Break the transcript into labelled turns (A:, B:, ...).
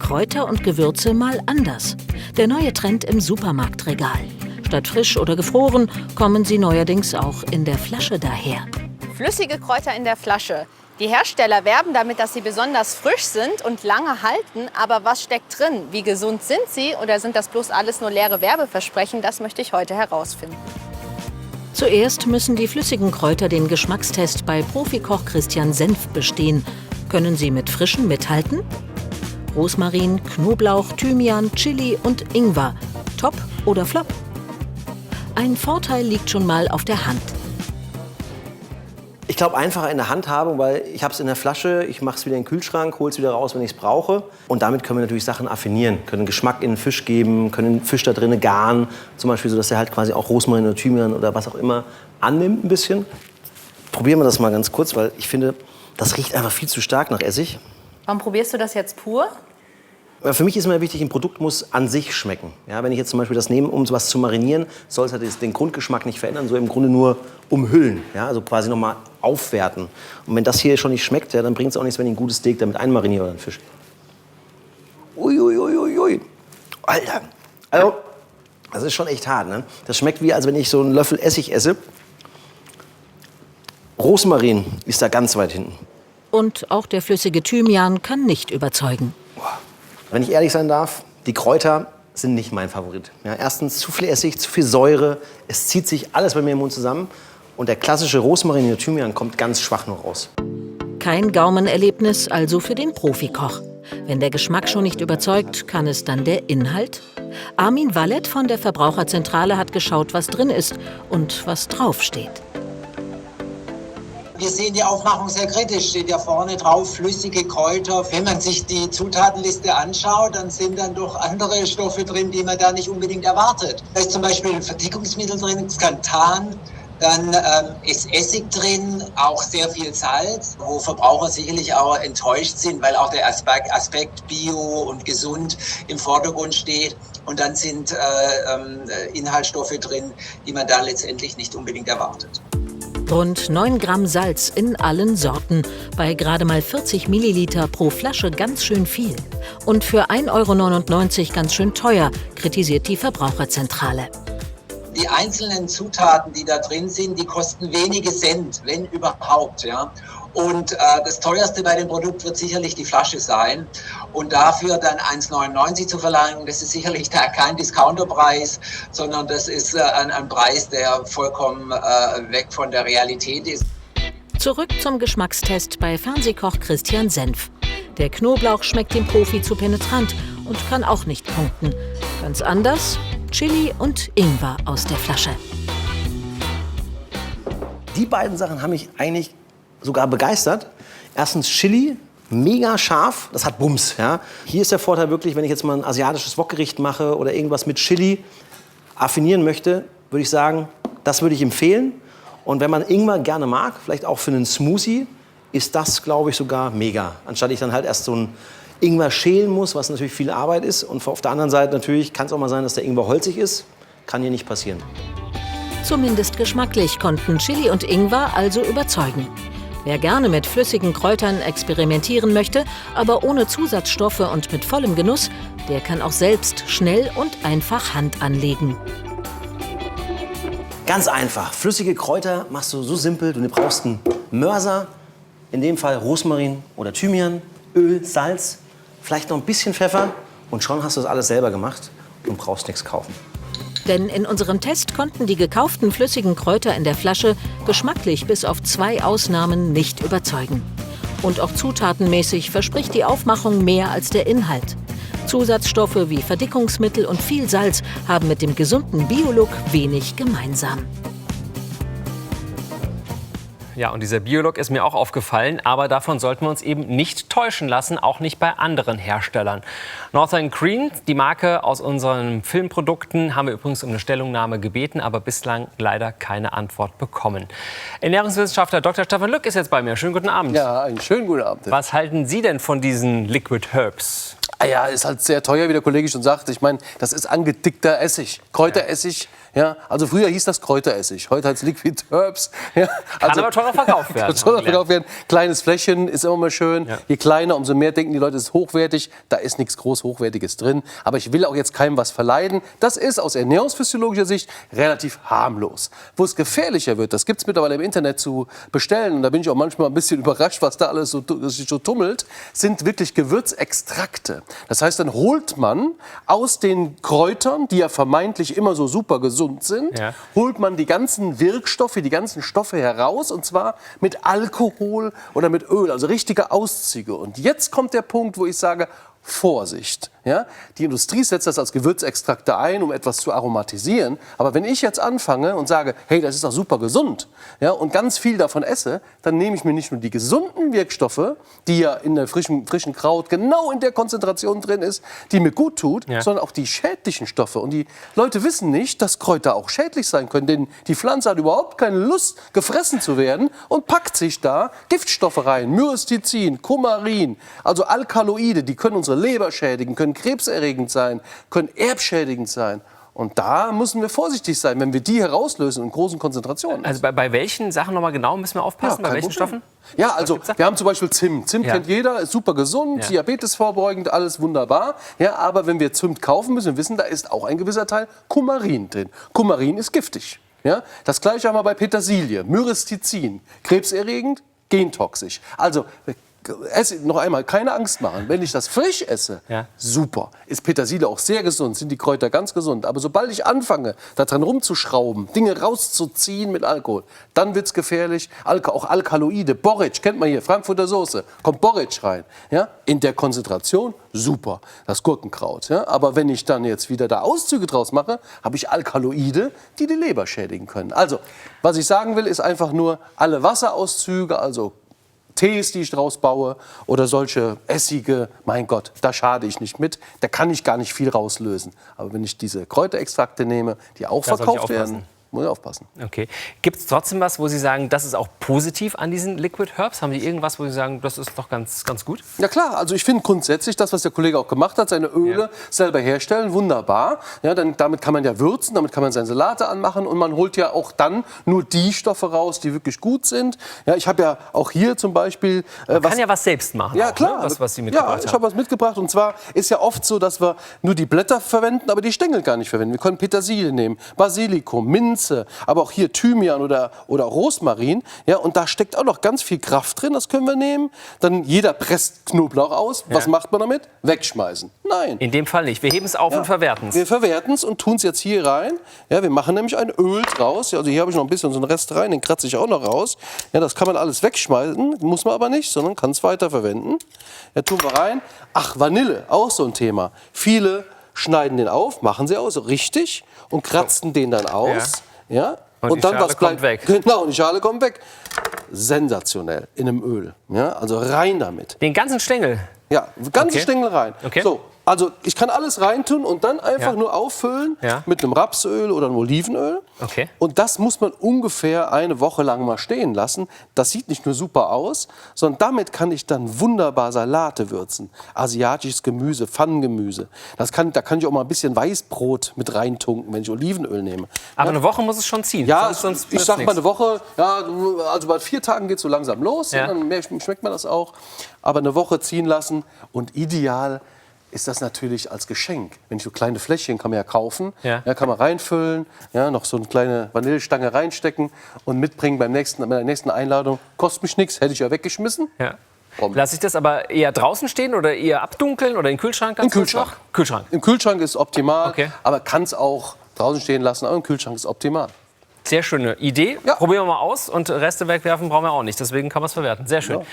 A: Kräuter und Gewürze mal anders. Der neue Trend im Supermarktregal. Statt frisch oder gefroren kommen sie neuerdings auch in der Flasche daher.
B: Flüssige Kräuter in der Flasche. Die Hersteller werben damit, dass sie besonders frisch sind und lange halten. Aber was steckt drin? Wie gesund sind sie? Oder sind das bloß alles nur leere Werbeversprechen? Das möchte ich heute herausfinden.
A: Zuerst müssen die flüssigen Kräuter den Geschmackstest bei Profikoch Christian Senf bestehen. Können sie mit frischen mithalten? Rosmarin, Knoblauch, Thymian, Chili und Ingwer. Top oder Flop? Ein Vorteil liegt schon mal auf der Hand.
C: Ich glaube, einfacher in der Handhabung, weil ich habe es in der Flasche, ich mache es wieder in den Kühlschrank, hole es wieder raus, wenn ich es brauche. Und damit können wir natürlich Sachen affinieren, können Geschmack in den Fisch geben, können den Fisch da drinnen garen. Zum Beispiel, so dass er halt quasi auch Rosmarin oder Thymian oder was auch immer annimmt ein bisschen. Probieren wir das mal ganz kurz, weil ich finde, das riecht einfach viel zu stark nach Essig.
B: Warum probierst du das jetzt pur?
C: Für mich ist immer wichtig, ein Produkt muss an sich schmecken. Ja, wenn ich jetzt zum Beispiel das nehme, um sowas zu marinieren, soll es halt den Grundgeschmack nicht verändern, so im Grunde nur umhüllen, ja, also quasi nochmal aufwerten. Und wenn das hier schon nicht schmeckt, ja, dann bringt es auch nichts, wenn ich ein gutes Steak damit einmariniere oder einen Fisch. Uiuiuiui. Alter, also das ist schon echt hart, ne? Das schmeckt wie, als wenn ich so einen Löffel Essig esse. Rosmarin ist da ganz weit hinten.
A: Und auch der flüssige Thymian kann nicht überzeugen.
C: Wenn ich ehrlich sein darf, die Kräuter sind nicht mein Favorit. Ja, erstens zu viel Essig, zu viel Säure, es zieht sich alles bei mir im Mund zusammen. Und der klassische Rosmarin oder Thymian kommt ganz schwach noch raus.
A: Kein Gaumenerlebnis also für den Profikoch. Wenn der Geschmack schon nicht überzeugt, kann es dann der Inhalt? Armin Wallet von der Verbraucherzentrale hat geschaut, was drin ist und was draufsteht.
D: Wir sehen die Aufmachung sehr kritisch, steht ja vorne drauf, flüssige Kräuter. Wenn man sich die Zutatenliste anschaut, dann sind dann doch andere Stoffe drin, die man da nicht unbedingt erwartet. Da ist zum Beispiel ein Verdickungsmittel drin, Xanthan, dann ist Essig drin, auch sehr viel Salz, wo Verbraucher sicherlich auch enttäuscht sind, weil auch der Aspekt Bio und gesund im Vordergrund steht. Und dann sind Inhaltsstoffe drin, die man da letztendlich nicht unbedingt erwartet.
A: Rund 9 Gramm Salz in allen Sorten. Bei gerade mal 40 Milliliter pro Flasche ganz schön viel. Und für 1,99 € ganz schön teuer, kritisiert die Verbraucherzentrale.
D: Die einzelnen Zutaten, die da drin sind, die kosten wenige Cent, wenn überhaupt. Ja. Und das teuerste bei dem Produkt wird sicherlich die Flasche sein. Und dafür dann 1,99 € zu verlangen, das ist sicherlich kein Discounterpreis, sondern das ist ein Preis, der vollkommen weg von der Realität ist.
A: Zurück zum Geschmackstest bei Fernsehkoch Christian Senf. Der Knoblauch schmeckt dem Profi zu penetrant und kann auch nicht punkten. Ganz anders Chili und Ingwer aus der Flasche.
C: Die beiden Sachen haben mich eigentlich sogar begeistert. Erstens Chili, mega scharf, das hat Bums. Ja. Hier ist der Vorteil wirklich, wenn ich jetzt mal ein asiatisches Wokgericht mache oder irgendwas mit Chili affinieren möchte, würde ich sagen, das würde ich empfehlen. Und wenn man Ingwer gerne mag, vielleicht auch für einen Smoothie, ist das, glaube ich, sogar mega. Anstatt ich dann halt erst so ein Ingwer schälen muss, was natürlich viel Arbeit ist. Und auf der anderen Seite natürlich kann es auch mal sein, dass der Ingwer holzig ist. Kann hier nicht passieren.
A: Zumindest geschmacklich konnten Chili und Ingwer also überzeugen. Wer gerne mit flüssigen Kräutern experimentieren möchte, aber ohne Zusatzstoffe und mit vollem Genuss, der kann auch selbst schnell und einfach Hand anlegen.
C: Ganz einfach. Flüssige Kräuter machst du so simpel. Du brauchst einen Mörser, in dem Fall Rosmarin oder Thymian, Öl, Salz, vielleicht noch ein bisschen Pfeffer und schon hast du das alles selber gemacht und brauchst nichts kaufen.
A: Denn in unserem Test konnten die gekauften flüssigen Kräuter in der Flasche geschmacklich bis auf 2 Ausnahmen nicht überzeugen. Und auch zutatenmäßig verspricht die Aufmachung mehr als der Inhalt. Zusatzstoffe wie Verdickungsmittel und viel Salz haben mit dem gesunden Biolook wenig gemeinsam.
E: Ja, und dieser Biolook ist mir auch aufgefallen, aber davon sollten wir uns eben nicht täuschen lassen, auch nicht bei anderen Herstellern. Northern Green, die Marke aus unseren Filmprodukten, haben wir übrigens um eine Stellungnahme gebeten, aber bislang leider keine Antwort bekommen. Ernährungswissenschaftler Dr. Stefan Lück ist jetzt bei mir. Schönen guten Abend.
F: Ja, einen schönen guten Abend.
E: Was halten Sie denn von diesen Liquid Herbs?
F: Ja, ist halt sehr teuer, wie der Kollege schon sagte. Ich meine, das ist angedickter Essig, Kräuteressig. Ja, also früher hieß das Kräuteressig, heute heißt es Liquid Herbs. Ja,
E: Kann
F: also,
E: aber teurer verkauft werden.
F: teurer verkauft werden. Kleines Fläschchen ist immer mal schön.
E: Ja.
F: Je kleiner, umso mehr denken die Leute, es ist hochwertig. Da ist nichts groß Hochwertiges drin. Aber ich will auch jetzt keinem was verleiden. Das ist aus ernährungsphysiologischer Sicht relativ harmlos. Wo es gefährlicher wird, das gibt es mittlerweile im Internet zu bestellen. Und da bin ich auch manchmal ein bisschen überrascht, was da alles sich so tummelt, sind wirklich Gewürzextrakte. Das heißt, dann holt man aus den Kräutern, die ja vermeintlich immer so super gesund sind, holt man die ganzen Wirkstoffe, die ganzen Stoffe heraus, und zwar mit Alkohol oder mit Öl, also richtige Auszüge. Und jetzt kommt der Punkt, wo ich sage, Vorsicht. Ja? Die Industrie setzt das als Gewürzextrakte ein, um etwas zu aromatisieren. Aber wenn ich jetzt anfange und sage, hey, das ist doch super gesund, ja, und ganz viel davon esse, dann nehme ich mir nicht nur die gesunden Wirkstoffe, die ja in der frischen Kraut genau in der Konzentration drin ist, die mir gut tut, sondern auch die schädlichen Stoffe. Und die Leute wissen nicht, dass Kräuter auch schädlich sein können, denn die Pflanze hat überhaupt keine Lust, gefressen zu werden und packt sich da Giftstoffe rein, Myristizin, Kumarin, also Alkaloide, die können unsere Leber schädigen, können krebserregend sein, können erbschädigend sein. Und da müssen wir vorsichtig sein, wenn wir die herauslösen in großen Konzentrationen.
E: Also bei welchen Sachen nochmal genau müssen wir aufpassen? Bei welchen Stoffen?
F: Ja, also wir haben zum Beispiel Zimt. Zimt kennt jeder, ist super gesund, Diabetes vorbeugend, alles wunderbar. Ja, aber wenn wir Zimt kaufen, müssen wir wissen, da ist auch ein gewisser Teil Kumarin drin. Kumarin ist giftig. Ja? Das gleiche haben wir bei Petersilie, Myristizin, krebserregend, gentoxisch. Also noch einmal, keine Angst machen. Wenn ich das frisch esse, super. Ist Petersilie auch sehr gesund, sind die Kräuter ganz gesund. Aber sobald ich anfange, da dran rumzuschrauben, Dinge rauszuziehen mit Alkohol, dann wird es gefährlich. Auch Alkaloide, Borretsch, kennt man hier, Frankfurter Soße, kommt Borretsch rein. Ja? In der Konzentration, super, das Gurkenkraut. Ja? Aber wenn ich dann jetzt wieder da Auszüge draus mache, habe ich Alkaloide, die die Leber schädigen können. Also, was ich sagen will, ist einfach nur, alle Wasserauszüge, also Tees, die ich draus baue, oder solche Essige, mein Gott, da schade ich nicht mit. Da kann ich gar nicht viel rauslösen. Aber wenn ich diese Kräuterextrakte nehme, die auch verkauft werden, muss ich aufpassen.
E: Okay. Gibt es trotzdem was, wo Sie sagen, das ist auch positiv an diesen Liquid Herbs? Haben Sie irgendwas, wo Sie sagen, das ist doch ganz gut?
F: Ja klar, also ich finde grundsätzlich das, was der Kollege auch gemacht hat, seine Öle selber herstellen, wunderbar. Ja, damit kann man ja würzen, damit kann man seine Salate anmachen, und man holt ja auch dann nur die Stoffe raus, die wirklich gut sind. Ja, ich habe ja auch hier zum Beispiel...
E: Man kann ja was selbst machen.
F: Ja,
E: auch,
F: klar.
E: Ne? Was Sie mitgebracht haben.
F: Ich habe was mitgebracht, und zwar ist ja oft so, dass wir nur die Blätter verwenden, aber die Stängel gar nicht verwenden. Wir können Petersilie nehmen, Basilikum, Minze, aber auch hier Thymian oder Rosmarin. Ja, und da steckt auch noch ganz viel Kraft drin, das können wir nehmen. Dann jeder presst Knoblauch aus. Was macht man damit? Wegschmeißen. Nein.
E: In dem Fall nicht. Wir heben es auf und verwerten es.
F: Wir verwerten es und tun es jetzt hier rein. Ja, wir machen nämlich ein Öl draus. Ja, also hier habe ich noch ein bisschen so einen Rest rein, den kratze ich auch noch raus. Ja, das kann man alles wegschmeißen, muss man aber nicht, sondern kann es weiterverwenden. Ja, tun wir rein. Ach, Vanille, auch so ein Thema. Viele schneiden den auf, machen sie auch so richtig und kratzen den dann aus. Ja.
E: Und
F: dann
E: die Schale
F: was bleibt
E: kommt weg.
F: Genau, und die Schale kommt weg. Sensationell in einem Öl. Ja, also rein damit.
E: Den ganzen Stängel?
F: Ja, ganze Stängel rein.
E: Okay.
F: So, also ich kann alles reintun und dann einfach nur auffüllen mit einem Rapsöl oder einem Olivenöl.
E: Okay.
F: Und das muss man ungefähr eine Woche lang mal stehen lassen. Das sieht nicht nur super aus, sondern damit kann ich dann wunderbar Salate würzen. Asiatisches Gemüse, Pfannengemüse. Da kann ich auch mal ein bisschen Weißbrot mit reintunken, wenn ich Olivenöl nehme.
E: Aber eine Woche muss es schon ziehen.
F: Ja,
E: sonst
F: ich sag mal eine Woche, ja, also bei 4 Tagen geht es so langsam los,
E: Ja.
F: und dann schmeckt man das auch. Aber eine Woche ziehen lassen, und ideal ist das natürlich als Geschenk. Wenn ich so kleine Fläschchen kann man ja kaufen,
E: Ja.
F: kann man reinfüllen, noch so eine kleine Vanillestange reinstecken und mitbringen bei der nächsten Einladung. Kostet mich nichts, hätte ich ja weggeschmissen.
E: Ja. Lasse ich das aber eher draußen stehen oder eher abdunkeln oder in den Kühlschrank?
F: Im Kühlschrank.
E: Kühlschrank.
F: Im Kühlschrank ist optimal,
E: Okay.
F: aber kann es auch draußen stehen lassen, aber im Kühlschrank ist optimal.
E: Sehr schöne Idee.
F: Ja.
E: Probieren wir mal aus. Und Reste wegwerfen brauchen wir auch nicht. Deswegen kann man es verwerten. Sehr schön.
F: Ja.